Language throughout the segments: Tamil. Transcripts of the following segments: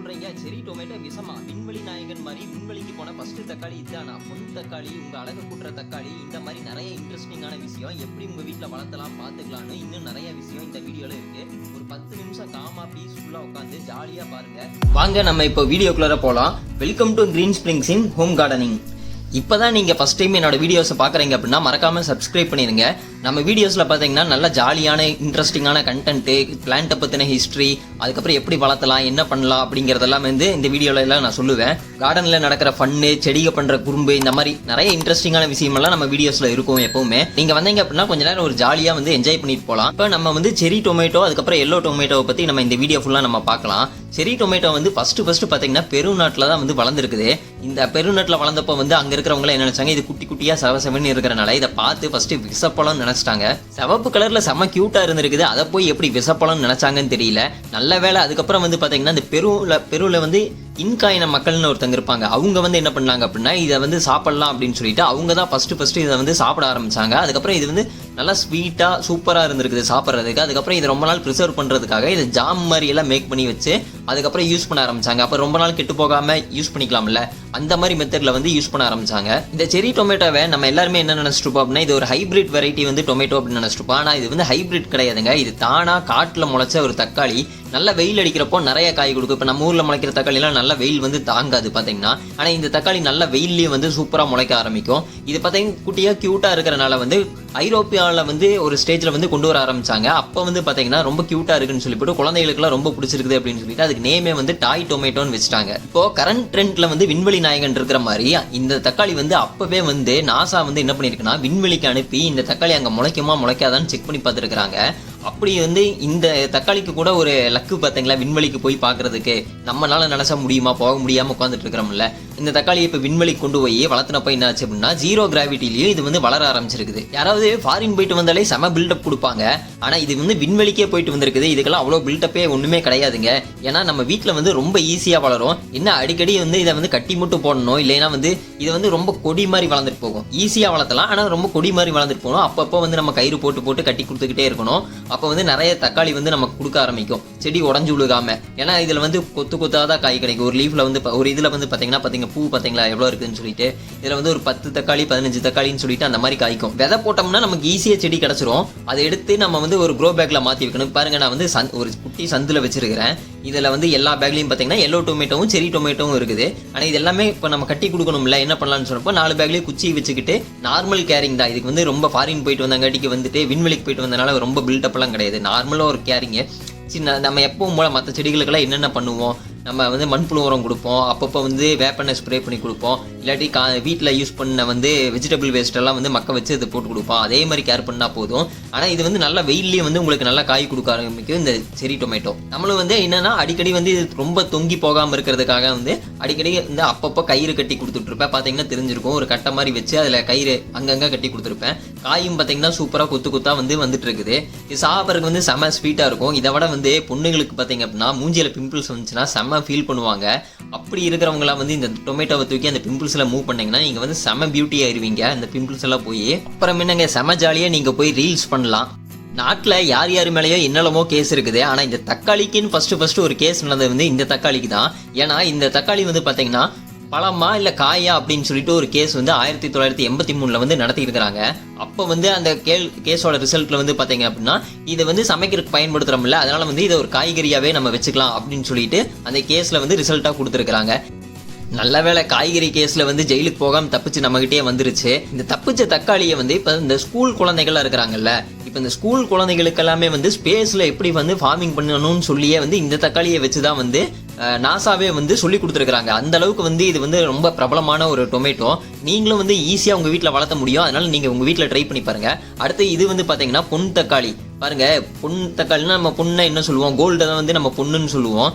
சொல்றீங்க செரி டொமேட்டோ விஷமா? விண்வெளி நாயகன் மாதிரி விண்வெளிக்கு போன ஃபர்ஸ்ட் தக்காளி இதுதானா? பொன் தக்காளி, உங்க அழகு கூட்டுற தக்காளி, இந்த மாதிரி நிறைய இன்ட்ரெஸ்டிங்கான விஷயம் எப்படி உங்க வீட்டுல வளர்த்தலாம் பார்த்துக்கலாம்னு இன்னும் நிறைய விஷயம் இந்த வீடியோல இருக்கு. ஒரு 10 நிமிஷம் காமா பீஸ்ஃபுல்லா உட்காந்து ஜாலியா பாருங்க. வாங்க நம்ம இப்போ வீடியோக்குள்ள போலாம். Welcome to green springs in home gardening. இப்போதான் நீங்கள் ஃபஸ்ட் டைம் என்னோட வீடியோஸை பார்க்குறீங்க அப்படின்னா மறக்காமல் சப்ஸ்கிரைப் பண்ணிடுங்க. நம்ம வீடியோஸில் பார்த்தீங்கன்னா நல்ல ஜாலியான இன்ட்ரெஸ்டிங்கான கண்டென்ட்டு, பிளான்ட்டை பற்றின ஹிஸ்ட்ரி, அதுக்கப்புறம் எப்படி வளர்த்தலாம், என்ன பண்ணலாம் அப்படிங்கிறதெல்லாம் வந்து இந்த வீடியோவில் எல்லாம் நான் சொல்லுவேன். கார்டனில் நடக்கிற ஃபன்னு, செடிகள் பண்ணுற குறும்பு, இந்த மாதிரி நிறைய இன்ட்ரெஸ்டிங்கான விஷயமெல்லாம் நம்ம வீடியோஸில் இருக்கும் எப்பவுமே. நீங்கள் வந்தீங்க அப்படின்னா கொஞ்ச நேரம் ஒரு ஜாலியாக வந்து என்ஜாய் பண்ணிட்டு போகலாம். இப்போ நம்ம வந்து செரி டொமேட்டோ, அதுக்கப்புறம் எல்லோ டொமேட்டோவை பற்றி நம்ம இந்த வீடியோ ஃபுல்லாக நம்ம பார்க்கலாம். செரி டொமேட்டோ வந்து ஃபர்ஸ்ட் பார்த்தீங்கன்னா பெருநாட்டில் தான் வந்து வளர்ந்துருக்குது. இந்த பெருநாட்டில் வளர்ந்தப்போ வந்து அங்கே இருக்கிறவங்க என்ன நினைச்சாங்க, இது குட்டி குட்டியா செவன்னு இருக்கிறனால இதை பார்த்து ஃபர்ஸ்ட் விசப்பழம் நினைச்சிட்டாங்க. சிவப்பு கலர்ல செம கியூட்டா இருந்திருக்குது, அதை போய் எப்படி விசப்பழம் நினைச்சாங்கன்னு தெரியல. நல்ல வேலை அதுக்கப்புறம் வந்து பாத்தீங்கன்னா இந்த பெருவில் வந்து இன்காயின மக்கள்னு ஒருத்தங்க இருப்பாங்க. அவங்க வந்து என்ன பண்ணாங்க அப்படின்னா இதை வந்து சாப்பிடலாம் அப்படின்னு சொல்லிட்டு அவங்க தான் ஃபர்ஸ்ட் இதை வந்து சாப்பிட ஆரம்பிச்சாங்க. அதுக்கப்புறம் இது வந்து நல்லா ஸ்வீட்டா சூப்பரா இருந்திருக்குது சாப்பிட்றதுக்கு. அதுக்கப்புறம் இதை ரொம்ப நாள் ப்ரிசர்வ் பண்றதுக்காக இதை ஜாம் மாதிரி எல்லாம் மேக் பண்ணி வச்சு அதுக்கப்புறம் யூஸ் பண்ண ஆரம்பிச்சாங்க. அப்போ ரொம்ப நாள் கெட்டு போகாம யூஸ் பண்ணிக்கலாம்ல, அந்த மாதிரி மெத்தட்ல வந்து யூஸ் பண்ண ஆரம்பிச்சாங்க. இந்த செரி டொமேட்டோவை நம்ம எல்லாருமே என்ன நினைச்சிருப்போம் அப்படின்னா இது ஒரு ஹைபிரிட் வெரைட்டி வந்து டொமேட்டோ அப்படின்னு நினைச்சிருப்போம். ஆனா இது வந்து ஹைபிரிட் கிடையாதுங்க. இது தானா காட்டுல முளைச்ச ஒரு தக்காளி. நல்ல வெயில் அடிக்கிறப்போ நிறைய காய் கொடுக்கும். இப்போ நம்ம ஊர்ல முளைக்கிற தக்காளி எல்லாம் நல்ல வெயில் வந்து தாங்காது பாத்தீங்கன்னா. ஆனா இந்த தக்காளி நல்ல வெயில்லயே வந்து சூப்பரா முளைக்க ஆரம்பிக்கும். இது பாத்தீங்கன்னா குட்டியா கியூட்டா இருக்கிறனால வந்து ஐரோப்பியாவில் வந்து ஒரு ஸ்டேஜ்ல வந்து கொண்டு வர ஆரம்பிச்சாங்க. அப்போ வந்து பாத்தீங்கன்னா ரொம்ப கியூட்டா இருக்குன்னு சொல்லிட்டு குழந்தைகளுக்குலாம் ரொம்ப பிடிச்சிருக்குது அப்படின்னு சொல்லிட்டு அதுக்கு நேமே வந்து டாய் டொமேட்டோன்னு வச்சுட்டாங்க. இப்போ கரண்ட் ட்ரெண்ட்ல வந்து விண்வெளி நாயகன் இருக்கிற மாதிரி இந்த தக்காளி வந்து அப்பவே வந்து நாசா வந்து என்ன பண்ணிருக்குன்னா விண்வெளிக்கு அனுப்பி இந்த தக்காளி அங்க முளைக்குமா முளைக்காதான்னு செக் பண்ணி பார்த்துருக்காங்க. அப்படி வந்து இந்த தக்காளிக்கு கூட ஒரு லக்கு பார்த்தீங்களா, விண்வெளிக்கு போய் பார்க்கறதுக்கு. நம்மளால நினைச்சா முடியுமா, போக முடியாம உட்காந்துட்டு இருக்கிறோம்ல. இந்த தக்காளியை இப்போ விண்வெளிக்கு கொண்டு போய் வளர்த்தினப்ப என்ன ஆச்சு அப்படின்னா ஜீரோ கிராவிட்டிலையும் இது வந்து வளர ஆரம்பிச்சிருக்குது. யாராவது ஃபாரின் போயிட்டு வந்தாலே செம பில்டப் கொடுப்பாங்க. ஆனா இது வந்து விண்வெளிக்கே போயிட்டு வந்திருக்குது. இதுக்கெல்லாம் அவ்வளோ பில்டப்பே ஒண்ணுமே கிடையாதுங்க. ஏன்னா நம்ம வீட்டில் வந்து ரொம்ப ஈஸியா வளரும். என்ன அடிக்கடி வந்து இதை வந்து கட்டி மட்டும் போடணும், இல்லைன்னா வந்து இது வந்து ரொம்ப கொடி மாதிரி வளர்ந்துட்டு போகும். ஈஸியா வளர்த்தலாம், ஆனா ரொம்ப கொடி மாதிரி வளர்ந்துட்டு போகணும். அப்பப்போ வந்து நம்ம கயிறு போட்டு கட்டி கொடுத்துக்கிட்டே இருக்கணும். அப்போ வந்து நிறைய தக்காளி வந்து நமக்கு கொடுக்க ஆரம்பிக்கும், செடி உடஞ்சு விழுகாம. ஏன்னா இதுல வந்து கொத்தாதான் காய் கிடைக்கும். ஒரு லீஃப்ல வந்து ஒரு இதுல வந்து பாத்தீங்கன்னா பூ பாத்தீங்களா எவ்வளவு இருக்குன்னு சொல்லிட்டு இதுல வந்து ஒரு 10 தக்காளி 15 தக்காளின்னு சொல்லிட்டு அந்த மாதிரி காய்க்கும். விதை போட்டோம்னா நமக்கு ஈஸியா செடி கிடைச்சிரும். அதை எடுத்து நம்ம வந்து ஒரு க்ரோ பேக்ல மாத்தி வைக்கணும். பாருங்க, நான் வந்து ஒரு குட்டி சந்துல வச்சிருக்கிறேன். இதுல வந்து எல்லா பேக்லயும் பாத்தீங்கன்னா எல்லோ டொமேட்டோவும் செரி டொமேட்டோவும் இருக்குது. ஆனா இது எல்லாமே இப்ப நம்ம கட்டி கொடுக்கணும்ல, என்ன பண்ணலாம்னு சொன்னப்போ 4 பேக்லயும் குச்சி வச்சுக்கிட்டு நார்மல் கேரிங் தான். இதுக்கு வந்து ரொம்ப ஃபாரின் போயிட்டு வந்தாங்காட்டிக்கு வந்துட்டு விண்வெளிக்கு போயிட்டு வந்தனால ரொம்ப பில்டப் எல்லாம் கிடையாது. நார்மலா ஒரு கேரிங். சின்ன நம்ம எப்பவும் போல மற்ற செடிகளுக்கெல்லாம் என்னென்ன பண்ணுவோம், நம்ம வந்து மண்புழு உரம் கொடுப்போம், அப்பப்போ வந்து வேப்பெண்ணெய் ஸ்ப்ரே பண்ணி கொடுப்போம், இல்லாட்டி வீட்டில் யூஸ் பண்ண வந்து வெஜிடபிள் வேஸ்ட் எல்லாம் வந்து மக்க வச்சு இதை போட்டு கொடுப்போம். அதே மாதிரி கேர் பண்ணால் போதும். ஆனால் இது வந்து நல்லா வெயிலே வந்து உங்களுக்கு நல்லா காய் கொடுக்க ஆரம்பிக்கும் இந்த செரி டொமேட்டோ. நம்மளும் வந்து என்னன்னா அடிக்கடி வந்து இது ரொம்ப தொங்கி போகாமல் இருக்கிறதுக்காக வந்து அடிக்கடி வந்து அப்பப்போ கயிறு கட்டி கொடுத்துட்ருப்பேன். பார்த்தீங்கன்னா தெரிஞ்சிருக்கும், ஒரு கட்டை மாதிரி வச்சு அதில் கயிறு அங்கங்கே கட்டி கொடுத்துருப்பேன். காயும் பார்த்தீங்கன்னா சூப்பராக கொத்தா வந்துட்டு இருக்குது. இது சாப்பிட்றதுக்கு வந்து செம ஸ்வீட்டாக இருக்கும். இதை விட வந்து பொண்ணுங்களுக்கு பார்த்தீங்க அப்படின்னா மூஞ்சியில் பிம்பிள்ஸ் வந்துச்சுன்னா செம ஃபீல் பண்ணுவாங்க. அப்படி இருக்கிறவங்களாம் வந்து இந்த டொமேட்டோவை தூக்கி அந்த பிம்பிள்ஸ்ல மூவ் பண்ணீங்கன்னா நீங்க வந்து செம பியூட்டி ஆயிருவீங்க. அந்த பிம்பிள்ஸ் எல்லாம் போய் அப்புறம் என்னங்க செம ஜாலியா நீங்க போய் ரீல்ஸ் பண்ணலாம். நாட்டில் யார் மேலேயோ என்னெல்லாமோ கேஸ் இருக்குது. ஆனால் இந்த தக்காளிக்குன்னு ஃபர்ஸ்ட் ஒரு கேஸ் நடந்தது வந்து இந்த தக்காளிக்கு தான். ஏன்னா இந்த தக்காளி வந்து பார்த்தீங்கன்னா பழமா இல்லை காயா அப்படின்னு சொல்லிட்டு ஒரு கேஸ் வந்து 1983 வந்து நடத்திட்டு இருக்கிறாங்க. அப்போ வந்து அந்த கேஸோட ரிசல்ட்ல வந்து பார்த்தீங்க அப்படின்னா இதை வந்து சமைக்கிறதுக்கு பயன்படுத்துறோம்ல, அதனால வந்து இதை ஒரு காய்கறியாவே நம்ம வச்சுக்கலாம் அப்படின்னு சொல்லிட்டு அந்த கேஸ்ல வந்து ரிசல்ட்டா கொடுத்துருக்காங்க. நல்ல வேளை காய்கறி கேஸ்ல வந்து ஜெயிலுக்கு போகாம தப்பிச்சு நம்மகிட்டே வந்துருச்சு. இந்த தப்பிச்ச தக்காளியை வந்து இப்ப இந்த ஸ்கூல் குழந்தைகள் இருக்கிறாங்கல்ல, இப்ப இந்த ஸ்கூல் குழந்தைகளுக்கு எல்லாமே வந்து ஸ்பேஸ்ல எப்படி வந்து ஃபார்மிங் பண்ணணும்னு சொல்லியே வந்து இந்த தக்காளியை வச்சுதான் வந்து நாசாவே வந்து சொல்லி கொடுத்துருக்காங்க. அந்த அளவுக்கு வந்து இது வந்து ரொம்ப பிரபலமான ஒரு டொமேட்டோ. நீங்களும் வந்து ஈஸியா உங்க வீட்டில் வளர்த்த முடியும். அதனால நீங்க உங்க வீட்டில் ட்ரை பண்ணி பாருங்க. அடுத்து இது வந்து பாத்தீங்கன்னா பொன் தக்காளி. பாருங்க, பொன் தக்காளினா நம்ம பொண்ணை என்ன சொல்லுவோம், கோல்டை தான் வந்து நம்ம பொண்ணுன்னு சொல்லுவோம்.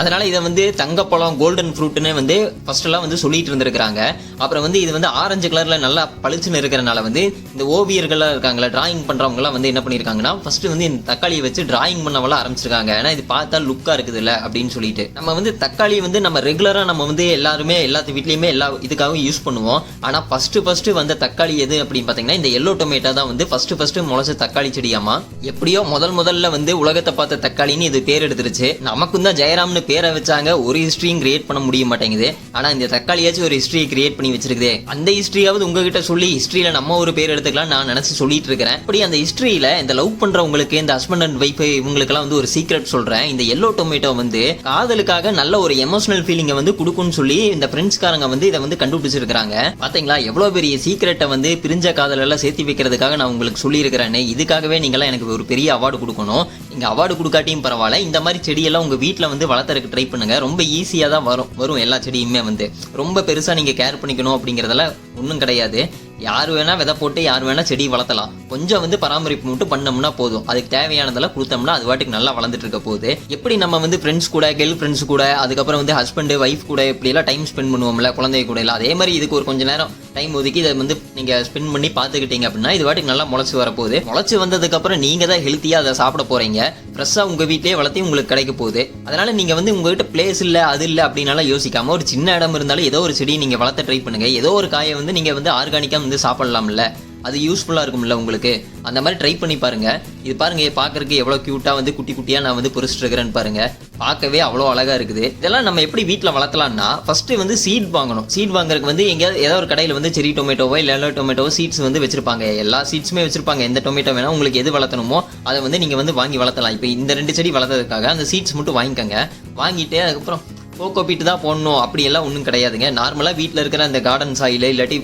அதனால இதை வந்து தங்கப்பழம் கோல்டன் ஃப்ரூட்னு வந்து ஃபர்ஸ்ட் எல்லாம் வந்து சொல்லிட்டு இருந்திருக்காங்க. அப்புறம் வந்து இது வந்து ஆரஞ்சு கலர்ல நல்லா பளிச்சுன்னு இருக்கிறனால வந்து இந்த ஓவியர்கள்லாம் இருக்காங்களா, டிராயிங் பண்றவங்க எல்லாம் வந்து என்ன பண்ணிருக்காங்கன்னா ஃபர்ஸ்ட் வந்து இந்த தக்காளியை வச்சு டிராயிங் பண்ணவெல்லாம் ஆரம்பிச்சிருக்காங்க. ஏன்னா இது பார்த்தா லுக்கா இருக்குது இல்ல அப்படின்னு சொல்லிட்டு. நம்ம வந்து தக்காளி வந்து நம்ம ரெகுலரா நம்ம வந்து எல்லாருமே எல்லாத்து வீட்லயுமே எல்லா இதுக்காகவும் யூஸ் பண்ணுவோம். ஆனா ஃபர்ஸ்ட் வந்த தக்காளி எது அப்படின்னு பாத்தீங்கன்னா இந்த எல்லோ டொமேட்டோ தான் வந்து ஃபர்ஸ்ட் முளைச்ச தக்காளி செடியாமா. எப்படியோ முதல்ல வந்து உலகத்தை பார்த்த தக்காளின்னு இது பேர் எடுத்துருச்சு. நமக்கும் தான் ஜெயராம்னு வந்து பேரை வச்சாங்க, ஒரு ஹிஸ்டரியும் கிரியேட் பண்ண முடிய மாட்டேங்குது. ஆனா இந்த தக்காளியாச்சும் ஒரு ஹிஸ்டரியை கிரியேட் பண்ணி வச்சிருக்குது. அந்த ஹிஸ்டரியாவது உங்ககிட்ட சொல்லி ஹிஸ்டரியில நம்ம ஒரு பேர் எடுத்துக்கலாம் நான் நினைச்சு சொல்லிட்டு இருக்கிறேன். அப்படி அந்த ஹிஸ்டரியில இந்த லவ் பண்றவங்களுக்கு, இந்த ஹஸ்பண்ட் அண்ட் ஒய்ஃப் இவங்களுக்கெல்லாம் வந்து ஒரு சீக்ரெட் சொல்றேன். இந்த எல்லோ டொமேட்டோ வந்து காதலுக்காக நல்ல ஒரு எமோஷனல் ஃபீலிங்கை வந்து கொடுக்கும்னு சொல்லி இந்த பிரெண்ட்ஸ்காரங்க வந்து இதை வந்து கண்டுபிடிச்சிருக்காங்க. பாத்தீங்களா எவ்வளவு பெரிய சீக்ரெட்டை வந்து பிரிஞ்ச காதல் எல்லாம் சேர்த்து வைக்கிறதுக்காக நான் உங்களுக்கு சொல்லி இருக்கிறேன். இதுக்காகவே நீங்களாம் எனக்கு ஒரு பெரிய அவார்டு கொடுக்கணும். நீங்க அவார்டு கொடுக்காட்டியும் பரவாயில்ல, இந்த மாதிரி செடியெல்லாம் உங்க வீட்டில் வந்து வளர்த்துறதுக்கு ட்ரை பண்ணுங்க. ரொம்ப ஈஸியா தான் வரும் எல்லா செடியுமே வந்து. ரொம்ப பெருசா நீங்க கேர் பண்ணிக்கணும் அப்படிங்கறதெல்லாம் ஒன்றும் கிடையாது. யார் வேணா விதை போட்டு யார் வேணா செடி வளர்த்தலாம். கொஞ்சம் வந்து பராமரிப்பு மட்டும் பண்ணோம்னா போதும். அதுக்கு தேவையானதெல்லாம் கொடுத்தோம்னா அது வாட்டுக்கு நல்லா வளர்ந்துட்டு இருக்க போகுது. எப்படி நம்ம வந்து ஃப்ரெண்ட்ஸ் கூட, கேர்ள் ஃப்ரெண்ட்ஸ் கூட, அதுக்கப்புறம் வந்து ஹஸ்பண்ட் ஒய்ஃப் கூட இப்படி எல்லாம் டைம் ஸ்பெண்ட் பண்ணுவோம்ல குழந்தை கூட எல்லாம், அதே மாதிரி இதுக்கு ஒரு கொஞ்ச நேரம் டைம் ஒதுக்கி இதை வந்து நீங்க ஸ்பெண்ட் பண்ணி பார்த்துக்கிட்டீங்க அப்படின்னா இது வாட்டுக்கு நல்லா முளைச்சு வரப்போகுது. முளைச்சு வந்ததுக்கு அப்புறம் நீங்க தான் ஹெல்த்தியா அதை சாப்பிட போறீங்க. ஃப்ரெஷ்ஷா உங்க வீட்லயே வளர்த்தி உங்களுக்கு கிடைக்க போகுது. அதனால நீங்க வந்து உங்ககிட்ட பிளேஸ் இல்ல அது இல்ல அப்படின்னால யோசிக்காம ஒரு சின்ன இடம் இருந்தாலும் ஏதோ ஒரு செடி நீங்க வளர்த்த ட்ரை பண்ணுங்க. ஏதோ ஒரு காயை வந்து நீங்க வந்து ஆர்கானிக்கா வந்து சாப்பிடலாம்ல, அது யூஸ்ஃபுல்லா இருக்கும்ல உங்களுக்கு. அந்த மாதிரி ட்ரை பண்ணி பாருங்க. இது பாருங்க பாக்குறதுக்கு எவ்வளவு கியூட்டா வந்து குட்டி குட்டியா நான் வந்து பொறிச்சிட்டு இருக்கிறேன்னு பாருங்க. பார்க்கவே அவ்வளோ அழகா இருக்குது. இதெல்லாம் நம்ம எப்படி வீட்டில் வளர்த்தலாம்னா ஃபர்ஸ்ட் வந்து சீட் வாங்கணும். சீட் வாங்குறதுக்கு வந்து எங்கேயாவது ஏதோ ஒரு கடையில் வந்து செரி டொமேட்டோவோ இல்லை எல்லோ டொமேட்டோவோ சீட்ஸ் வந்து வச்சிருப்பாங்க. எல்லா சீட்ஸுமே வச்சிருப்பாங்க. எந்த டொமேட்டோ வேணா உங்களுக்கு எது வளர்த்தணுமோ அதை வந்து நீங்க வந்து வாங்கி வளர்த்தலாம். இப்போ இந்த 2 செடி வளர்த்ததுக்காக அந்த சீட்ஸ் மட்டும் வாங்கிக்கோங்க. வாங்கிட்டு அதுக்கப்புறம் கோகோ பீட்டு தான் போடணும் அப்படி எல்லாம் ஒன்றும் கிடையாதுங்க. நார்மலாக வீட்டில் இருக்கிற அந்த கார்டன் சாயில் இல்லாட்டி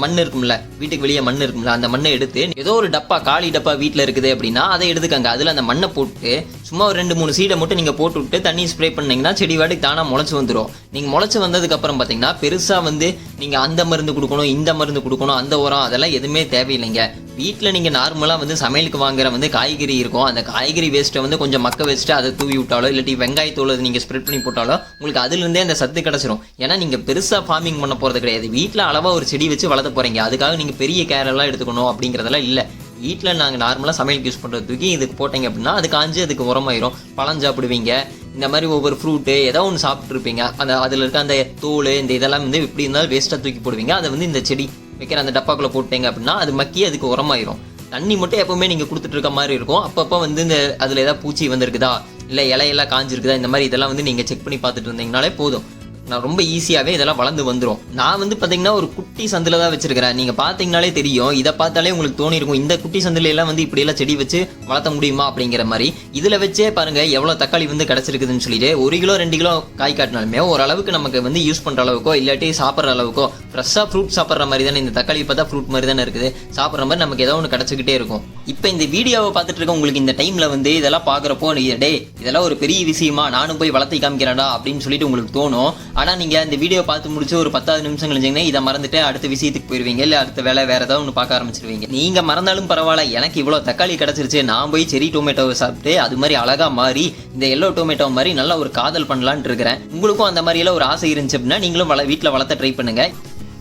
மண் இருக்கும்ல, வீட்டுக்கு வெளியே மண் இருக்கும்ல, அந்த மண்ணை எடுத்து ஏதோ ஒரு டப்பா, காலி டப்பா வீட்டில் இருக்குது அப்படின்னா அதை எடுத்துக்கங்க. அதில் அந்த மண்ணை போட்டு சும்மா ஒரு 2-3 சீடை மட்டும் நீங்கள் போட்டு விட்டு தண்ணி ஸ்ப்ரே பண்ணீங்கன்னா செடி வாட்டுக்கு தானாக முளைச்சி வந்துடும். நீங்கள் முளைச்சி வந்ததுக்கு அப்புறம் பார்த்தீங்கன்னா பெருசாக வந்து நீங்கள் அந்த மருந்து கொடுக்கணும், இந்த மருந்து கொடுக்கணும், அந்த உரம் அதெல்லாம் எதுவுமே தேவையில்லைங்க. வீட்டில் நீங்கள் நார்மலாக வந்து சமையலுக்கு வாங்குற வந்து காய்கறி இருக்கும். அந்த காய்கறி வேஸ்ட்டை வந்து கொஞ்சம் மக்க வச்சுட்டு அதை தூவி விட்டாலோ இல்லாட்டி வெங்காயத்தோல் நீங்கள் ஸ்ப்ரெட் பண்ணி போட்டாலோ உங்களுக்கு அதுலேருந்தே அந்த சத்து கிடச்சிரும். ஏன்னா நீங்கள் பெருசாக ஃபார்மிங் பண்ண போகிறது கிடையாது. வீட்டில் அளவாக ஒரு செடி வச்சு வளர்த்த போகிறீங்க. அதுக்காக நீங்கள் பெரிய கேர் எல்லாம் எடுத்துக்கணும் அப்படிங்கிறதெல்லாம் இல்லை. வீட்டில் நாங்கள் நார்மலாக சமையலுக்கு யூஸ் பண்ணுறது தூக்கி இதுக்கு போட்டீங்க அப்படின்னா அது காஞ்சி அதுக்கு உரமாயிரும். பழம் சாப்பிடுவீங்க, இந்த மாதிரி ஒவ்வொரு ஃப்ரூட்டு ஏதோ ஒன்று சாப்பிட்ருப்பீங்க. அந்த அதில் இருக்க அந்த தோல் இந்த இதெல்லாம் வந்து எப்படி இருந்தாலும் வேஸ்ட்டாக தூக்கி போடுவீங்க. அதை வந்து இந்த செடி வைக்கிற அந்த டப்பாக்குள்ளே போட்டீங்க அப்படின்னா அது மக்கி அதுக்கு உரமாயிரும். தண்ணி மட்டும் எப்பவுமே நீங்கள் கொடுத்துட்டு இருக்க மாதிரி இருக்கும். அப்பப்போ வந்து இந்த அதில் ஏதாவது பூச்சி வந்துருக்குதா இல்லை இலையெல்லாம் காஞ்சிருக்குதா இந்த மாதிரி இதெல்லாம் வந்து நீங்கள் செக் பண்ணி பார்த்துட்டு இருந்தீங்கனாலே போதும். நான் ரொம்ப ஈஸியாகவே இதெல்லாம் வளர்ந்து வந்துடும். நான் வந்து பார்த்தீங்கன்னா ஒரு குட்டி சந்தில் தான் வச்சிருக்கிறேன். நீங்கள் பார்த்தீங்கனாலே தெரியும். இதை பார்த்தாலே உங்களுக்கு தோணி இருக்கும் இந்த குட்டி சந்தில எல்லாம் வந்து இப்படியெல்லாம் செடி வச்சு வளர்த்த முடியுமா அப்படிங்கிற மாதிரி. இதில் வச்சே பாருங்க எவ்வளோ தக்காளி வந்து கிடச்சிருக்குதுன்னு சொல்லிட்டு 1 கிலோ 2 கிலோ காய் காட்டினாலுமே ஓரளவுக்கு நமக்கு வந்து யூஸ் பண்ணுற அளவுக்கோ இல்லாட்டி சாப்பிட்ற அளவுக்கோ ஃப்ரெஷ்ஷாக ஃப்ரூட் சாப்பிட்ற மாதிரி தானே. இந்த தக்காளி பார்த்தா ஃப்ரூட் மாதிரி தானே இருக்குது. சாப்பிட்ற மாதிரி நமக்கு ஏதோ ஒன்று கிடச்சிக்கிட்டே இருக்கும். இப்போ இந்த வீடியோவை பார்த்துட்டு இருக்க உங்களுக்கு இந்த டைமில் வந்து இதெல்லாம் பார்க்குறப்போ டே இதெல்லாம் ஒரு பெரிய விஷயமா, நானும் போய் வளர்த்தி காமிக்கிறேன்டா அப்படின்னு சொல்லிட்டு உங்களுக்கு தோணும். ஆனால் நீங்கள் இந்த வீடியோ பார்த்து முடிச்சு ஒரு 10 நிமிஷம் கழிஞ்சிங்கன்னா இதை மறந்துட்டு அடுத்த விஷயத்துக்கு போயிருவீங்க, இல்லை அடுத்த வேலை வேற ஏதாவது ஒன்று பார்க்க ஆரம்பிச்சிருவீங்க. நீங்கள் மறந்தாலும் பரவாயில்ல, எனக்கு இவ்வளோ தக்காளி கிடச்சிருச்சு, நான் போய் செரி டொமேட்டோவை சாப்பிட்டு அது மாதிரி அழகா மாறி இந்த எல்லோ டொமேட்டோ மாதிரி நல்லா ஒரு காதல் பண்ணலான்னு இருக்கிறேன். உங்களுக்கும் அந்த மாதிரியெல்லாம் ஒரு ஆசை இருந்துச்சு அப்படின்னா நீங்களும் வீட்டில் வளர்த்த ட்ரை பண்ணுங்க.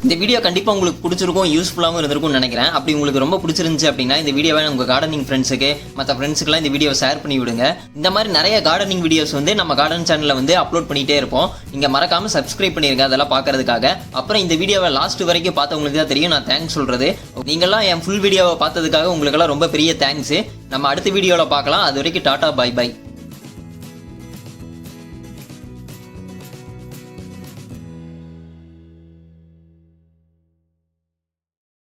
இந்த வீடியோ கண்டிப்பாக உங்களுக்கு பிடிச்சிருக்கும், யூஸ்ஃபுல்லாகவும் இருந்திருக்கும்னு நினைக்கிறேன். அப்படி உங்களுக்கு ரொம்ப பிடிச்சிருந்துச்சு அப்படின்னா இந்த வீடியோவை உங்கள் கார்டனிங் ஃப்ரெண்ட்ஸுக்கு மற்ற ஃப்ரெண்ட்ஸுக்குலாம் இந்த வீடியோ ஷேர் பண்ணி விடுங்க. இந்த மாதிரி நிறைய கார்டனிங் வீடியோஸ் வந்து நம்ம கார்டன் சேனலில் வந்து அப்லோட் பண்ணிகிட்டே இருப்போம். நீங்கள் மறக்காமல் சப்ஸ்கிரைப் பண்ணிருங்க அதெல்லாம் பார்க்கறதுக்காக. அப்புறம் இந்த வீடியோவை லாஸ்ட் வரைக்கும் பார்த்தவங்களுக்கு தான் தெரியும் நான் தேங்க்ஸ் சொல்கிறது. நீங்கள்லாம் என் ஃபுல் வீடியோவை பார்த்ததுக்காக உங்களுக்கெல்லாம் ரொம்ப பெரிய தேங்க்ஸு. நம்ம அடுத்த வீடியோவில் பார்க்கலாம். அது வரைக்கும் டாடா, பை பை.